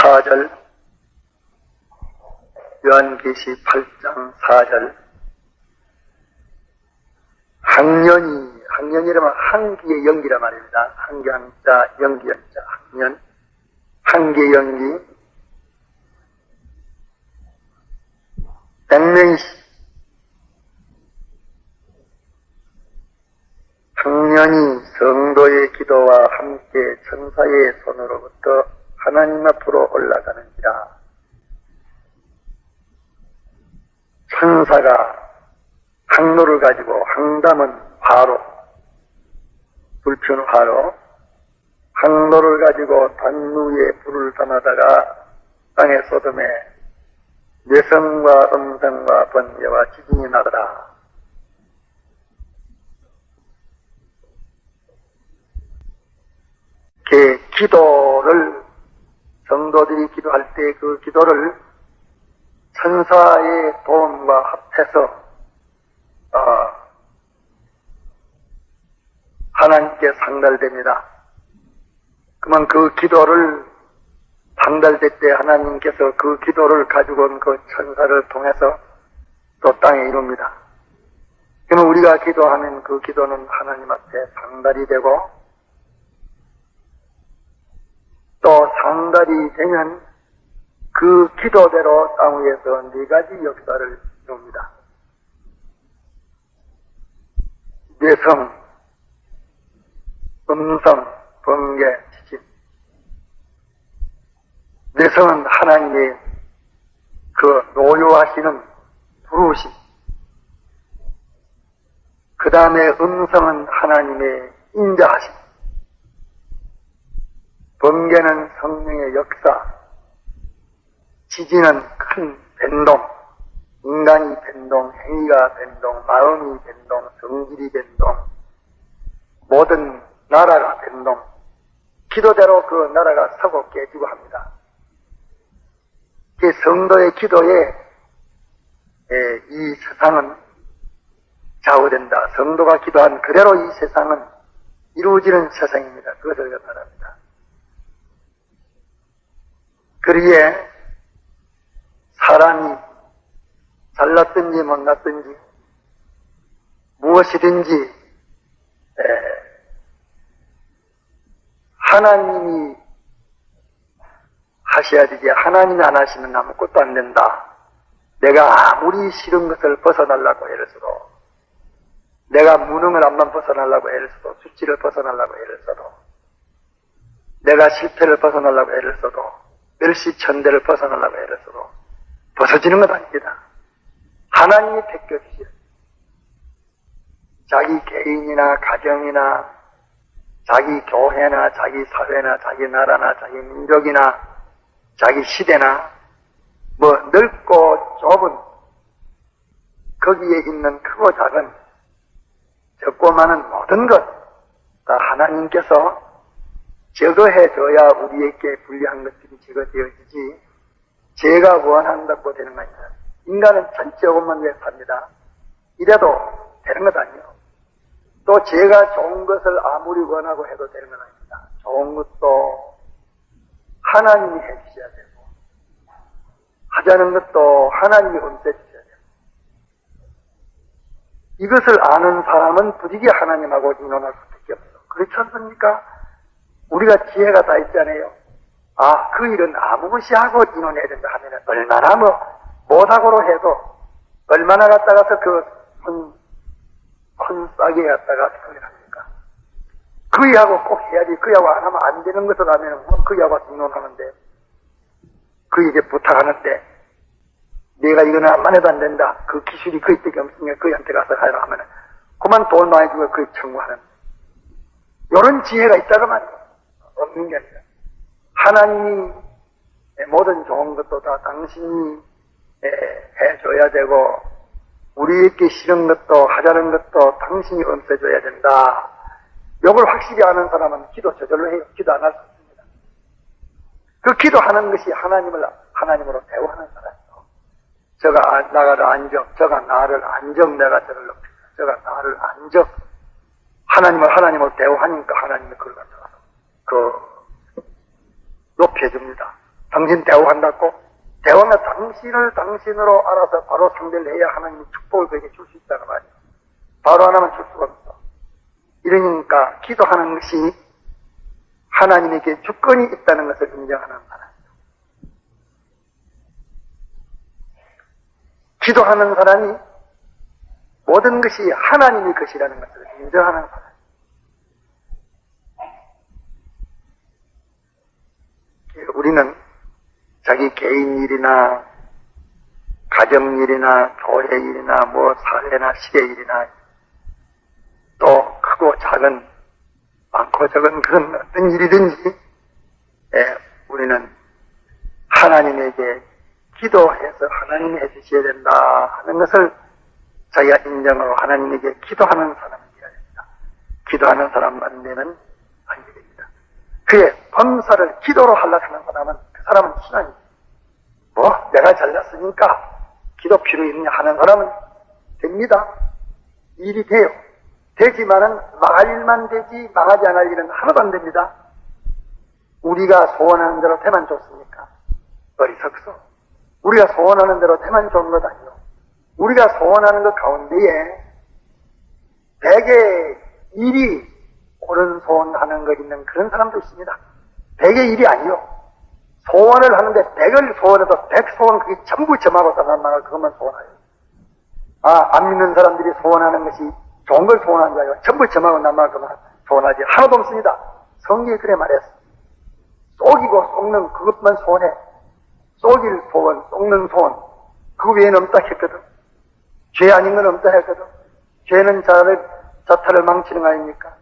4절, 요한계시 8장 4절. 학년이라면 한기의 연기란 말입니다. 한기한자, 연기한자, 학년. 한기의 연기. 백명이시. 학년이 성도의 기도와 함께 천사의 손으로부터 하나님 앞으로 올라가는지라. 천사가 항로를 가지고, 항담은 화로, 불편 화로, 항로를 가지고 단누에 불을 담아다가 땅에 쏟음에 뇌성과 음성과 번개와 지진이 나더라. 기도를, 성도들이 기도할 때 그 기도를 천사의 도움과 합해서 하나님께 상달됩니다. 그러면 그 기도를 상달될 때 하나님께서 그 기도를 가지고 온 그 천사를 통해서 또 땅에 이룹니다. 그러면 우리가 기도하면 그 기도는 하나님 앞에 상달이 되고, 또 상달이 되면 그 기도대로 땅 위에서 4가지 역사를 이룹니다. 뇌성, 음성, 번개, 지진. 뇌성은 하나님의 그 노요하시는 부르심. 그 다음에 음성은 하나님의 인자하심. 번개는 성령의 역사. 지진은 큰 변동. 인간이 변동, 행위가 변동, 마음이 변동, 성질이 변동, 모든 나라가 변동. 기도대로 그 나라가 서고 깨지고 합니다. 성도의 기도에 이 세상은 좌우된다. 성도가 기도한 그대로 이 세상은 이루어지는 세상입니다. 그것을 나타납니다. 그리에 사람이 잘났든지 못났든지 무엇이든지 하나님이 하셔야 되지, 하나님이 안 하시면 아무것도 안 된다. 내가 아무리 싫은 것을 벗어나려고 애를 써도, 내가 무능을 암만 벗어나려고 애를 써도, 수치를 벗어나려고 애를 써도, 내가 실패를 벗어나려고 애를 써도, 멸시천대를 벗어나려고 애를 써도 벗어지는 것 아닙니다. 하나님이 베껴주시오. 자기 개인이나 가정이나 자기 교회나 자기 사회나 자기 나라나 자기 민족이나 자기 시대나 뭐 넓고 좁은 거기에 있는 크고 작은 적고 많은 모든 것 다 하나님께서 제거해줘야 우리에게 불리한 것들이 제거되어지지 제가 원한다고 되는 거 아닙니다. 인간은 전적으로만 위해 삽니다. 이래도 되는 것 아니에요. 또 제가 좋은 것을 아무리 원하고 해도 되는 건 아닙니다. 좋은 것도 하나님이 해주셔야 되고 하자는 것도 하나님이 엄세주셔야 되고 이것을 아는 사람은 부지기 하나님하고 인원할 수밖에 없어. 그렇지 않습니까? 우리가 지혜가 다 있잖아요. 아, 그 일은 아무 것이 하고 인원해야 된다 하면 얼마나 못하고로 해도 얼마나 갔다가서 큰 싸게 갔다가 그걸 합니까? 그이하고 꼭 해야지. 그이하고 안 하면 안 되는 것을 하면 그이하고 인원하는데 그 일에 부탁하는데 내가 이거는 안만 해도 안 된다. 그 기술이 그이밖에 없으니까 그이한테 가서 하라 하면 그만 돈 많이 주고 그이 청구하는 이런 지혜가 있다고 말이에요. 없는 게 아니라 하나님이 모든 좋은 것도 다 당신이 해줘야 되고 우리에게 싫은 것도 하자는 것도 당신이 엄세줘야 된다. 이걸 확실히 아는 사람은 기도 저절로 해요. 기도 안 할 수 없습니다. 그 기도하는 것이 하나님으로 대화하는 사람이고 저가 나를 안적, 저가 나를 안적, 내가 저를 높이다. 저가 나를 안적. 하나님으로 대화하니까 하나님이 그걸 가져가서 높여줍니다. 당신 대우한다고? 대우하면 당신을 당신으로 알아서 바로 상대를 해야 하나님이 축복을 그에게 줄 수 있다는 말이에요. 바로 하나만 줄 수가 없어. 이러니까 기도하는 것이 하나님에게 주권이 있다는 것을 인정하는 사람이에요. 기도하는 사람이 모든 것이 하나님의 것이라는 것을 인정하는 사람. 우리는 자기 개인 일이나 가정 일이나 교회 일이나 뭐 사회나 시대 일이나 또 크고 작은 많고 적은 그런 어떤 일이든지 우리는 하나님에게 기도해서 하나님이 해주셔야 된다 하는 것을 자기가 인정하고 하나님에게 기도하는 사람이 되어야 됩니다. 기도하는 사람만 되면 안 됩니다. 그의 범사를 기도로 하려고 하는 사람은 그 사람은 신앙입니다. 뭐 내가 잘났으니까 기도 필요 있냐 하는 사람은 됩니다. 일이 돼요. 되지만은 망할 일만 되지 망하지 않을 일은 하나도 안 됩니다. 우리가 소원하는 대로 되면 좋습니까? 어리석소. 우리가 소원하는 대로 되면 좋은 것 아니요. 우리가 소원하는 것 가운데에 백의 일이 옳은 소원하는 것 있는 그런 사람도 있습니다. 백의 일이 아니요. 소원을 하는데 백을 소원해도 백 소원 그게 전부 점하고 따는 말을 그것만 소원해요. 안 믿는 사람들이 소원하는 것이 좋은 걸 소원하는 줄 알고 전부 점하고 남말 그만 소원하지 하나도 없습니다. 성경이 그래 말했어. 쏘기고 쏘는 그것만 소원해. 쏘길 소원, 쏘는 소원 그 외에는 없다 했거든. 죄 아닌 건 없다 했거든. 죄는 자타를 망치는 거 아닙니까?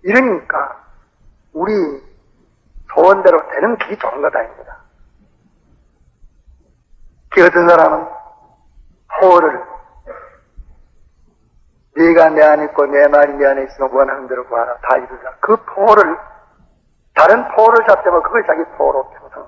이러니까 우리 소원대로 되는 길이 좋은 것 아닙니다. 그 어떤 사람은 포를 네가 내 안에 있고 내 말이 내 안에 있으면 원하는 대로 구하라 다 이루라. 그 포를 다른 포를 잡자면 그걸 자기 포로 평생.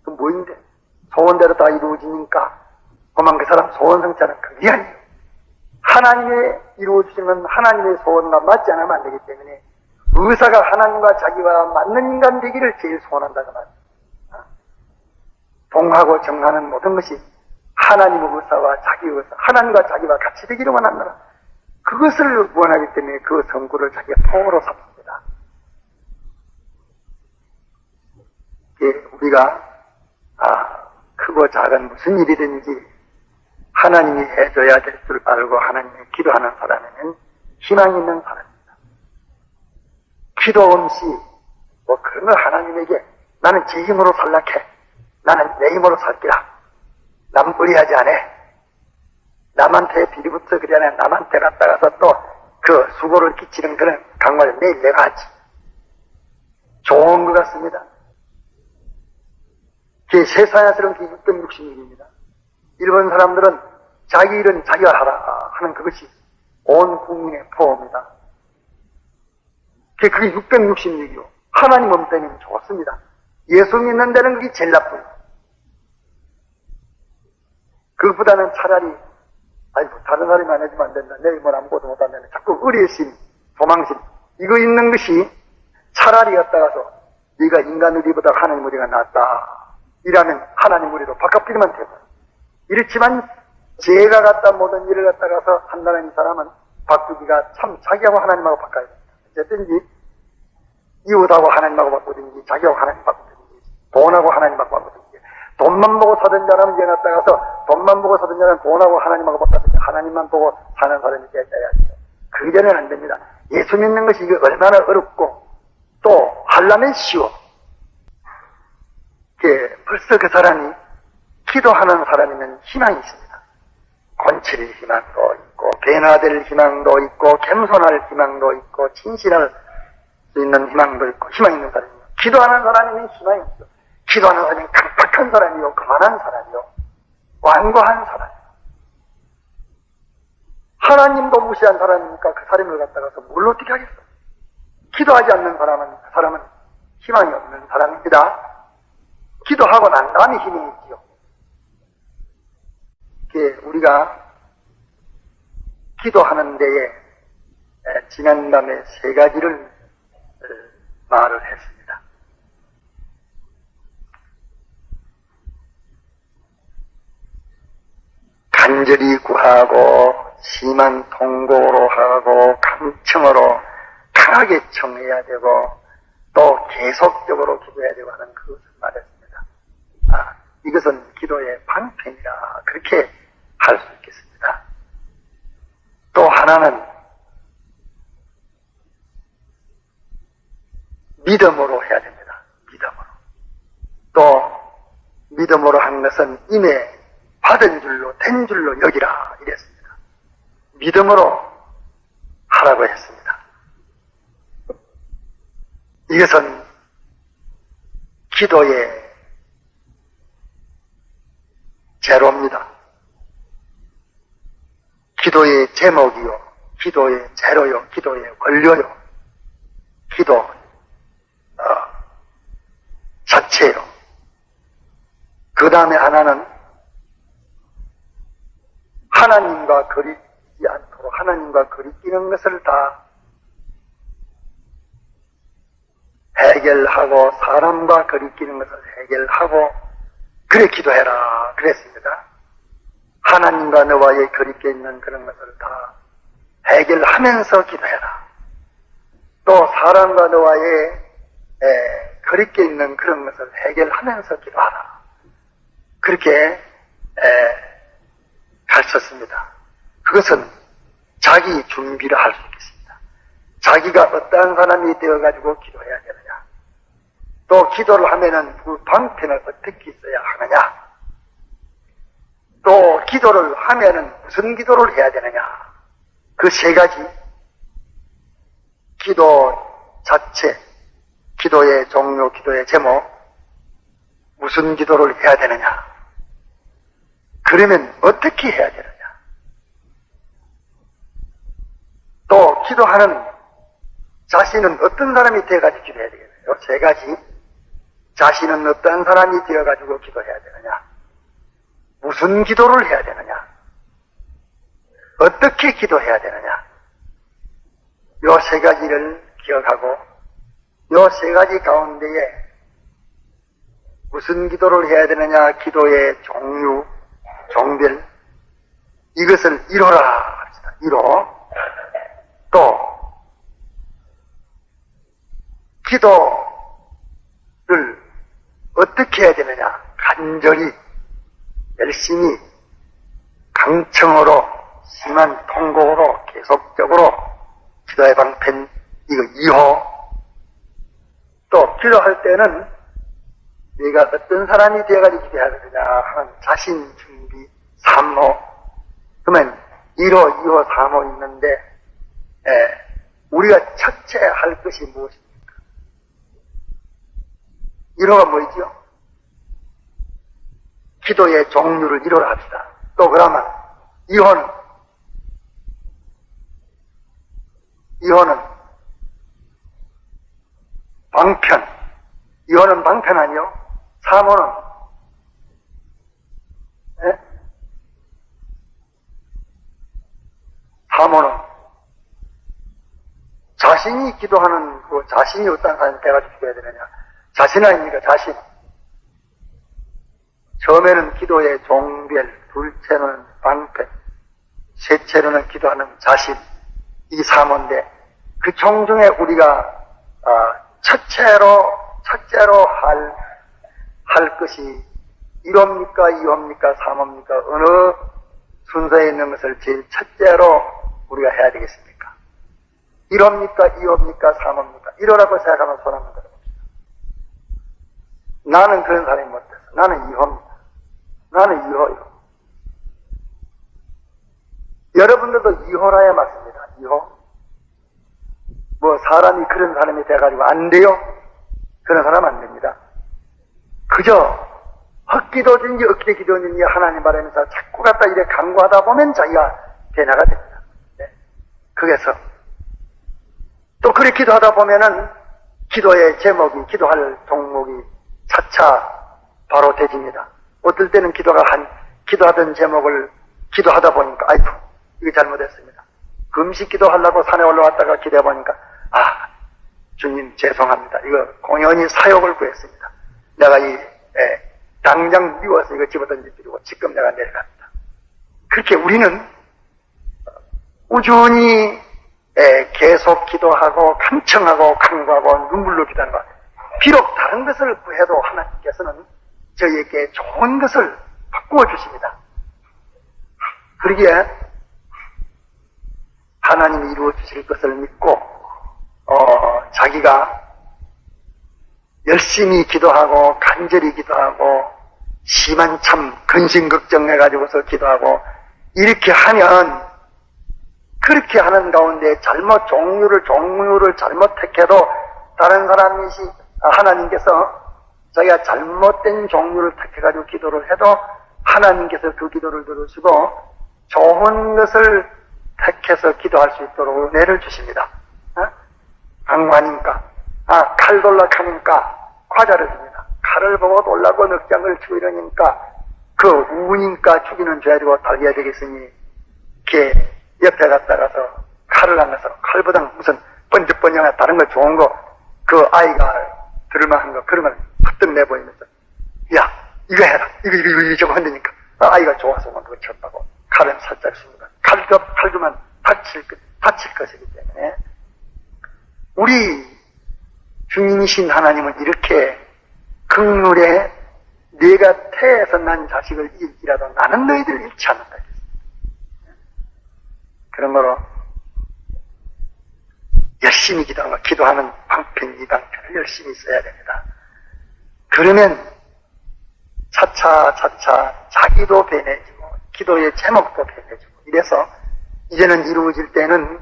그 뭐인데 소원대로 다 이루어지니까 그만 그 사람 소원 성취하는 그게 아니에요. 하나님의 이루어주시는 하나님의 소원과 맞지 않으면 안 되기 때문에 의사가 하나님과 자기와 맞는 인간 되기를 제일 소원한다고 말이에요. 동하고 정하는 모든 것이 하나님의 의사와 자기 의사, 하나님과 자기와 같이 되기를 원한다. 그것을 원하기 때문에 그 성구를 자기가 통으로 삼습니다. 우리가 크고 작은 무슨 일이든지 하나님이 해줘야 될 줄 알고 하나님이 기도하는 사람에는 희망이 있는 사람입니다. 기도 없이 뭐 그런 걸 하나님에게 나는 제 힘으로 살락해. 나는 내 힘으로 살기라. 남 의리하지 않아. 남한테 비리부터 그리 않아. 남한테 갔다 가서 또 그 수고를 끼치는 그런 강화를 매일 내가 하지. 좋은 것 같습니다. 그게 세상에서는 그게 660일입니다. 일본 사람들은 자기 일은 자기가 하라 하는 그것이 온 국민의 포입니다. 그게 660일이요. 하나님 없다면 좋습니다. 예수 믿는 데는 그게 제일 나쁘요. 그것보다는 차라리 다른 사람이 안 해주면 안 된다. 내일 뭘 아무것도 못한다. 자꾸 의리심, 도망심 이거 있는 것이 차라리 갔다 가서 네가 인간 의리보다 하나님 의리가 낫다. 이라면 하나님 의리로 바꿔버리면 되고 이렇지만 제가 갖다 모든 일을 갖다 가서 한다는 이 사람은 바꾸기가 참 자기하고 하나님하고 바꿔야 됩니다. 어쨌든지 이웃하고 하나님하고 바꾸든지 자기하고 하나님 바꾸든지 돈하고 하나님하고 바꾸든지 돈만 보고 사는 자라면 이제 갖다 가서 돈만 보고 사는 자는 돈하고 하나님하고 바꾸든지 하나님만 보고 사는 사람이 되어야죠. 그전에는 안 됩니다. 예수 믿는 것이 이게 얼마나 어렵고 또 하려면 쉬워. 벌써 그 사람이 기도하는 사람이면 희망이 있습니다. 권칠 희망도 있고 변화될 희망도 있고 겸손할 희망도 있고 진실할 수 있는 희망도 있고 희망 있는 사람이요. 기도하는 사람이면 희망이 있어. 기도하는 사람이 강팍한 사람이요. 그만한 사람이요. 완고한 사람이요. 하나님도 무시한 사람이니까 그 사람을 갖다가서 뭘 어떻게 하겠어. 기도하지 않는 사람은 그 사람은 희망이 없는 사람입니다. 기도하고 난 다음에 힘이 있지요. 우리가 기도하는 데에 지난밤에 세 가지를 말을 했습니다. 간절히 구하고 심한 통곡으로 하고 강청으로 강하게 청해야 되고 또 계속적으로 기도해야 되고 하는 그것을 말했습니다. 이것은 기도의 방편이라 그렇게 할 수 있겠습니다. 또 하나는 믿음으로 해야 됩니다. 믿음으로. 또 믿음으로 한 것은 이미 받은 줄로 된 줄로 여기라 이랬습니다. 믿음으로 하라고 했습니다. 이것은 기도의 제로입니다. 기도의 제목이요, 기도의 제로요, 기도의 원료요, 기도 자체요. 그 다음에 하나는 하나님과 거리지 않도록 하나님과 거리끼는 것을 다 해결하고 사람과 거리끼는 것을 해결하고 그래 기도해라 그랬습니다. 하나님과 너와의 거리끼 있는 그런 것을 다 해결하면서 기도해라. 또 사람과 너와의 거리끼 있는 그런 것을 해결하면서 기도하라. 그렇게 가르쳤습니다. 그것은 자기 준비를 할 수 있겠습니다. 자기가 어떠한 사람이 되어가지고 기도해야 되느냐, 또 기도를 하면은 그 방편을 어떻게 써야 하느냐, 또 기도를 하면은 무슨 기도를 해야 되느냐, 그 세 가지 기도 자체, 기도의 종류, 기도의 제목, 무슨 기도를 해야 되느냐, 그러면 어떻게 해야 되느냐, 또 기도하는 자신은 어떤 사람이 되어가지고 기도해야 되겠어요? 세 가지. 자신은 어떤 사람이 되어가지고 기도해야 되느냐, 무슨 기도를 해야 되느냐, 어떻게 기도해야 되느냐, 요 세 가지를 기억하고 요 세 가지 가운데에 무슨 기도를 해야 되느냐, 기도의 종류, 종별, 이것을 이루라 합시다. 이루. 또 기도를 어떻게 해야 되느냐, 간절히 열심히 강청으로 심한 통곡으로 계속적으로 기도의 방편, 이거 2호. 또 기도할 때는 내가 어떤 사람이 되어가지고 기도해야 되느냐 하는 자신 준비 3호. 그러면 1호, 2호, 3호 있는데 우리가 첫째 할 것이 무엇입니까? 1호가 뭐이죠? 기도의 종류를 1호로 합시다. 또 그러면 2호는 방편. 2호는 방편 아니요? 3호는 3호는 자신이 기도하는 그 자신이 어떤 사람이 돼가지고 기도해야 되느냐, 자신 아닙니까? 자신. 처음에는 기도의 종별, 둘째는 방편, 셋째로는 기도하는 자신, 이 3호인데 그 종중에 우리가 첫째로 할 것이 1호입니까? 2호입니까? 3호입니까? 어느 순서에 있는 것을 제일 첫째로 우리가 해야 되겠습니까? 1호입니까? 2호입니까? 3호입니까? 1호라고 생각하면 손 한번 들어봅시다. 나는 그런 사람이 못됐어. 나는 2호입니다. 나는 2호요. 여러분들도 2호라야 맞습니다. 2호. 뭐 사람이 그런 사람이 돼가지고 안 돼요? 그런 사람 안 됩니다. 그저 헛기도든지 억대 기도든지 하나님 바라면서 자꾸 갖다 이래 간구하다 보면 자기가 변화가 됩니다. 네. 거기서 또 그렇게 기도하다 보면은 기도의 제목이, 기도할 종목이 차차 바로 되집니다. 어떨 때는 기도하던 제목을 기도하다 보니까 아이고 이거 잘못했습니다. 금식 기도하려고 산에 올라왔다가 기도해 보니까 주님 죄송합니다. 이거 공연히 사욕을 구했습니다. 내가 당장 미워서 이거 집어던질 필요고 지금 내가 내려갑니다. 그렇게 우리는 꾸준히 계속 기도하고 간청하고 간구하고 눈물로 기도하는 것. 비록 다른 것을 구해도 하나님께서는 저희에게 좋은 것을 바꾸어 주십니다. 그러기에 하나님이 이루어 주실 것을 믿고 자기가 열심히 기도하고 간절히 기도하고 심한 참 근심 걱정해가지고서 기도하고 이렇게 하면 그렇게 하는 가운데 종류를 잘못 택해도 다른 사람이 하나님께서 자기가 잘못된 종류를 택해가지고 기도를 해도 하나님께서 그 기도를 들으시고 좋은 것을 택해서 기도할 수 있도록 은혜를 주십니다. 강관이니까 칼 돌락하니까 과자를 줍니다. 칼을 보고 놀라고 넉장을 치고 이러니까 그 우니까 죽이는 죄야 되고 달려야 되겠으니 이렇게 옆에 갔다가서 칼을 하면서 칼보다 무슨 번쩍번쩍한 다른 거 좋은 거 그 아이가 들을만한 거 그런 걸 헛떡 내보이면서 야 이거 해라 이거 저거 한다니까 아이가 좋아서 그거 쳤다고 칼은 살짝 씁니다. 칼 주면 다칠 것이기 때문에 우리 주님이신 하나님은 이렇게 긍휼에 네가 태에서 난 자식을 잃기라도 나는 너희들을 잃지 않는다. 그런 거로 열심히 기도하는 방편, 이 방편을 열심히 써야 됩니다. 그러면 차차 자기도 변해지고 기도의 제목도 변해지고 이래서 이제는 이루어질 때는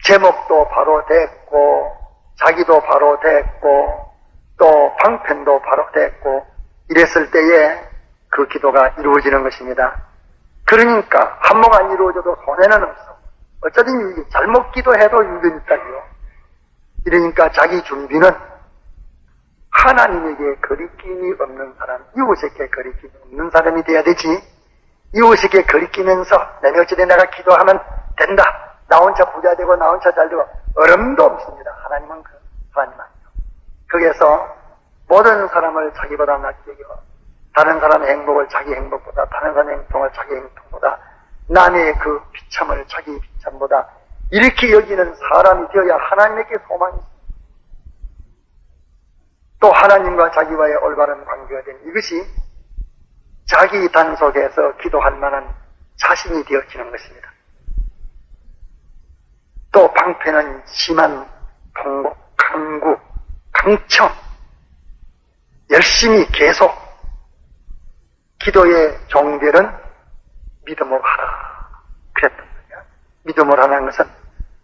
제목도 바로 됐고 자기도 바로 됐고 또 방편도 바로 됐고 이랬을 때에 그 기도가 이루어지는 것입니다. 그러니까 한몫 안 이루어져도 손해는 없어. 어쩌든 잘못 기도해도 유견이 있다고요. 이러니까 자기 준비는 하나님에게 거리낌이 없는 사람, 이웃에게 거리낌이 없는 사람이 돼야 되지. 이웃에게 거리끼면서 어찌된 내가 기도하면 된다. 나 혼자 부자 되고 나 혼자 잘 되고 어림도 없습니다. 하나님은 하나님 아니에요. 거기에서 모든 사람을 자기보다 낮게 여겨 다른 사람의 행복을 자기 행복보다 다른 사람의 행동을 자기 행동보다 남의 그 비참을 자기 비참보다 이렇게 여기는 사람이 되어야 하나님에게 소망이 있습니다. 또 하나님과 자기와의 올바른 관계가 된 이것이 자기 단속에서 기도할 만한 자신이 되어지는 것입니다. 또 방패는 심한 통곡, 강구, 강청 열심히 계속 기도의 종별은 믿음으로 하라 그랬던 거예요. 믿음으로 하는 것은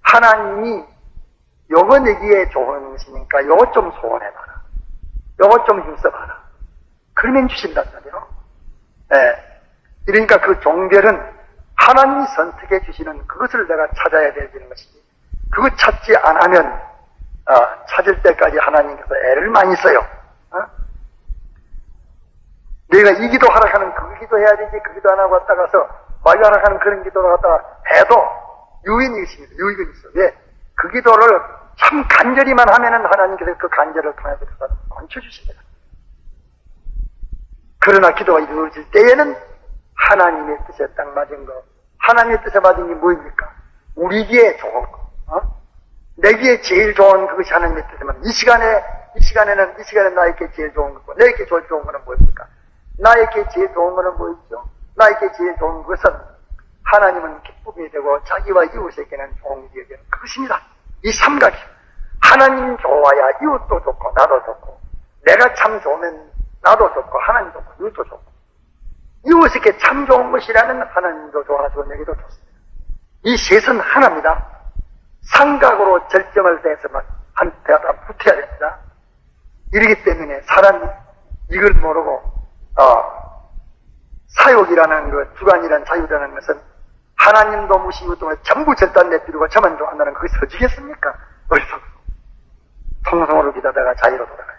하나님이 요거 내기에 좋은 것이니까 요거 좀 소원해봐라. 요거 좀 힘써봐라. 그러면 주신단 말이에요. 네. 그러니까 그 종별은 하나님이 선택해 주시는 그것을 내가 찾아야 되는 것이지. 그거 찾지 않으면 찾을 때까지 하나님께서 애를 많이 써요. 내가 이 기도 하라 하는 그 기도 해야 되지 그 기도 안 하고 왔다 가서 말하라 하는 그런 기도를 갖다가 해도 유인이 있습니다. 유익은 있어. 왜? 그 기도를 참 간절히만 하면은 하나님께서 그 간절을 통해서 그 사람을 건쳐주십니다. 그러나 기도가 이루어질 때에는 하나님의 뜻에 딱 맞은 거, 하나님의 뜻에 맞은 게 뭐입니까? 우리기에 좋은 거, 내기에 제일 좋은 그것이 하나님의 뜻에 맞는 이 시간에는 나에게 제일 좋은 거고, 내게 제일 좋은 거는 뭐입니까? 나에게 제일 좋은 거는 뭐있죠? 나에게 제일 좋은 것은 하나님은 기쁨이 되고 자기와 이웃에게는 좋은 일이 되는 그것입니다. 이 삼각이 하나님 좋아야 이웃도 좋고 나도 좋고 내가 참 좋으면 나도 좋고 하나님 좋고 이웃도 좋고 이웃에게 참 좋은 것이라면 하나님도 좋아하시고 내게도 좋습니다. 이 셋은 하나입니다. 삼각으로 절정을 대해서만 한테다 붙어야 됩니다. 이러기 때문에 사람이 이걸 모르고 사욕이라는 것, 주관이라는 자유라는 것은 하나님도 무시고 전부 절단 내비두고 저만 좋아한다는 그게 서지겠습니까? 어디서 통성으로 기다다가 자유로 돌아가요.